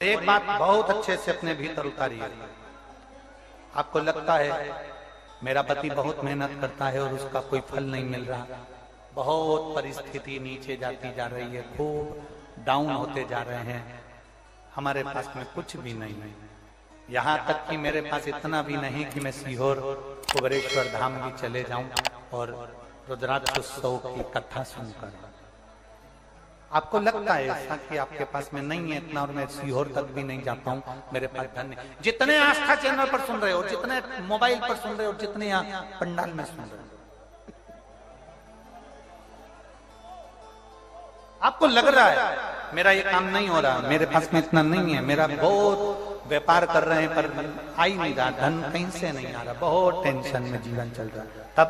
एक बात बहुत अच्छे से अपने भीतर उतारिए। आपको लगता है मेरा पति बहुत मेहनत करता है और उसका कोई फल नहीं मिल रहा, बहुत परिस्थिति नीचे जाती जा रही है, खूब डाउन होते जा रहे हैं, हमारे पास में कुछ भी नहीं है। यहाँ तक कि मेरे पास इतना भी नहीं कि मैं सीहोर कुबेरेश्वर धाम भी चले जाऊं और रुद्राक्ष उत्सव की कथा सुनकर। आपको लगता है ऐसा कि आपके पास में नहीं है इतना और मैं सीहोर तक भी नहीं जा पाऊं, मेरे पास धन नहीं। जितने आस्था चैनल पर सुन रहे हो, जितने मोबाइल पर सुन रहे हो, जितने यहाँ पंडाल में सुन रहे हो, आपको लग रहा है मेरा ये काम नहीं हो रहा, मेरे पास में इतना नहीं है, मेरा बहुत व्यापार कर रहे हैं पर आ ही नहीं रहा, धन कहीं से नहीं आ रहा, बहुत टेंशन में जीवन चल रहा है। तब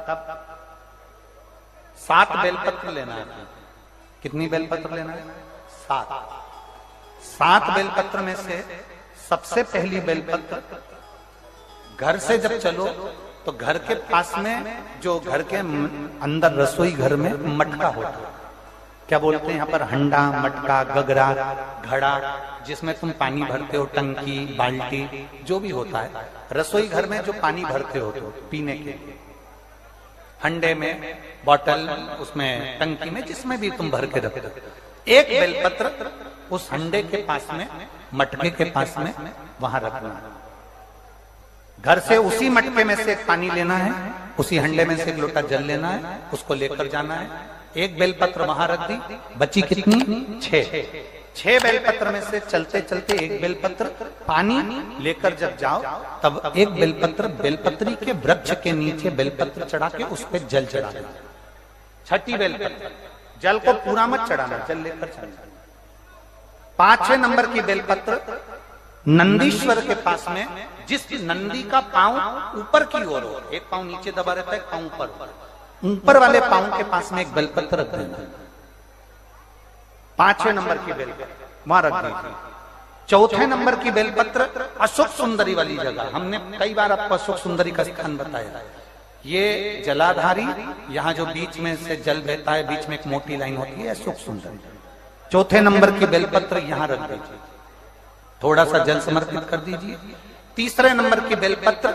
7 बेलपत्र लेना है। कितनी बेलपत्र लेना है? 7 बेलपत्र में से सबसे पहली बेलपत्र, घर से जब चलो तो घर के पास में जो घर के अंदर रसोई घर में मटका होता है, क्या बोलते हैं यहाँ पर, हंडा, मटका, गगरा, घड़ा, जिसमें तुम पानी भरते हो, टंकी, बाल्टी, जो भी होता है रसोई घर में जो पानी भरते हो तो पीने के, हंडे में, बॉटल, उसमें टंकी में, जिसमें भी तुम भर के रखते हो, एक बेलपत्र उस हंडे के पास में, मटके के पास में वहां रखना है। घर से उसी मटके में से पानी लेना है, उसी हंडे में से एक लोटा जल लेना है, उसको लेकर जाना है। एक बेलपत्र वहां रख दी, बची कितनी? 6 बेलपत्र में से चलते चलते एक बेलपत्र पानी लेकर जब जाओ तब एक बेलपत्र बेलपत्री के वृक्ष के नीचे बेलपत्र चढ़ा के उस पर जल चढ़ा देना। 6ठी बेलपत्र, जल को पूरा मत चढ़ाना, जल लेकर चढ़ाना। 5वें नंबर की बेलपत्र नंदीश्वर के पास में, जिस नंदी का पांव ऊपर की ओर हो, एक पांव नीचे दबा रहता है, पांव ऊपर वाले पांव के पास में एक बेलपत्र रख देना। 5वें नंबर की बेलपत्र वहां रख दीजिए। 4थे नंबर की बेलपत्र अशोक सुंदरी वाली जगह, हमने कई बार आपको अशोक सुंदरी का स्थान बताया। ये जलाधारी, यहाँ जो बीच में से जल बहता है, बीच में एक मोटी लाइन होती है, अशोक सुंदरी। 4थे नंबर की बेलपत्र यहाँ रख दीजिए, थोड़ा सा जल समर्पित कर दीजिए। 3रे नंबर की बेलपत्र,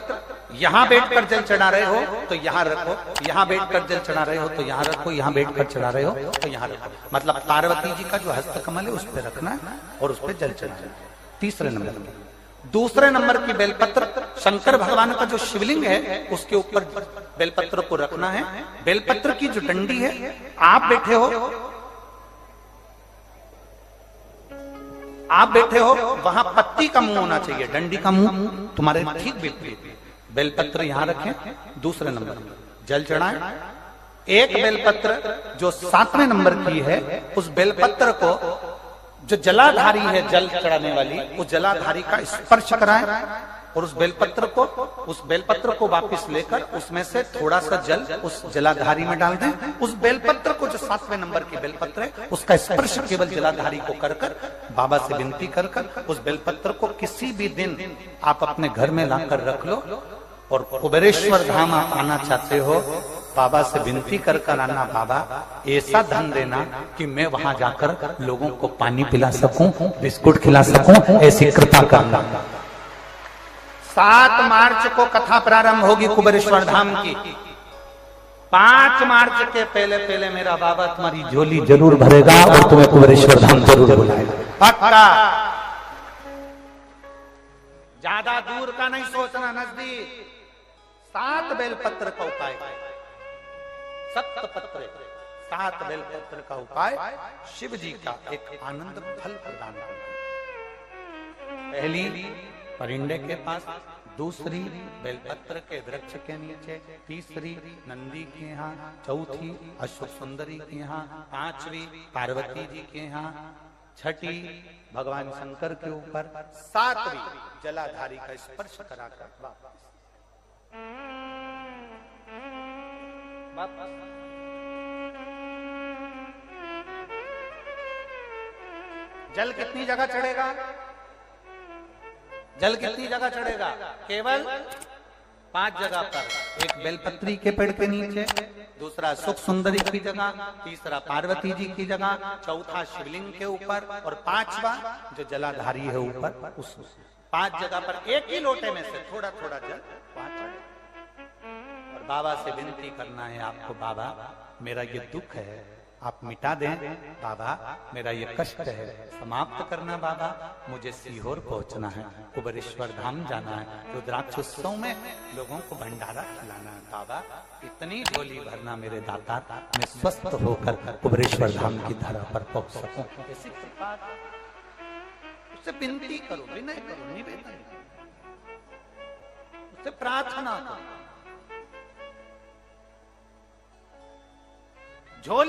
यहां बैठकर जल चढ़ा रहे हो तो यहां रखो, यहां बैठकर जल चढ़ा रहे हो तो यहां रखो, यहां बैठकर चढ़ा रहे हो तो यहां रखो, मतलब पार्वती जी का जो हस्त कमल है उस पर रखना है और उस पर जल चढ़ाना। 3रे नंबर की। 2रे नंबर की बेलपत्र शंकर भगवान का जो शिवलिंग है उसके ऊपर बेलपत्र को रखना है। बेलपत्र की जो डंडी है, आप बैठे हो वहां पत्ती का मुंह होना चाहिए, डंडी का मुंह तुम्हारे ठीक विपरीत। बेलपत्र यहां रखें। 2रे नंबर जल चढ़ाएं। एक बेलपत्र जो 7वें नंबर की है, उस बेलपत्र को जो जलाधारी है, जल चढ़ाने वाली, उस जलाधारी का स्पर्श कराएं और उस बेलपत्र को वापस लेकर उसमें से थोड़ा सा जल उस जलाधारी में डाल दें। उस बेलपत्र को, जो 7वें नंबर की बेलपत्र है, उसका स्पर्श केवल जलाधारी को कर बाबा से विनती कर उस बेलपत्र को किसी भी दिन आप अपने घर में लाकर रख लो और कुबेरेश्वर धाम आप आना चाहते हो, बाबा से विनती कर आना, बाबा ऐसा धन देना कि मैं वहां जाकर लोगों को पानी पिला सकूं, बिस्कुट खिला सकूं, ऐसी कृपा करना। 7 मार्च को कथा प्रारंभ होगी कुबेरेश्वर धाम की। 5 मार्च के पहले मेरा बाबा तुम्हारी झोली जरूर भरेगा और तुम्हें कुबेरेश्वर धाम जरूर बुलाएगा, पक्का। ज्यादा दूर का नहीं सोचना, नजदीक। 7 बेलपत्र का उपाय, 7 बेलपत्र का उपाय शिव जी का एक आनंद फल प्रदान करना। पहली परिंदे के पास, 2री बेलपत्र के वृक्ष के नीचे, 3री नंदी के यहाँ, 4थी अशोक सुंदरी के यहाँ, 5वीं पार्वती जी के यहाँ, 6ठी भगवान शंकर के ऊपर, 7वीं जलाधारी का स्पर्श कराकर वापस। जल कितनी जगह चढ़ेगा? 'जल कितनी जगह चढ़ेगा? केवल 5 जगह पर, एक बेलपत्री के पेड़ के नीचे, दूसरा सुख सुंदरी की जगह, तीसरा पार्वती जी की जगह, चौथा शिवलिंग के ऊपर और 5वां जो जलाधारी है ऊपर, उस 5 जगह पर एक ही लोटे में से थोड़ा थोड़ा जल वहां चढ़े और बाबा से विनती करना है आपको, बाबा मेरा ये दुख है आप मिटा दें, बाबा मेरा ये कष्ट है समाप्त करना, बाबा मुझे सीहोर पहुंचना है, कुबेरेश्वर धाम जाना है, रुद्राक्ष उत्सव में लोगों को भंडारा खिलाना है, बाबा इतनी झोली भरना मेरे दाता, मैं स्वस्थ होकर कुबेरेश्वर धाम की धरा पर पहुंच सकूं। ऐसी कृपा उससे विनती करो, विनय करो, निवेदन उससे प्रार्थना करो। झोली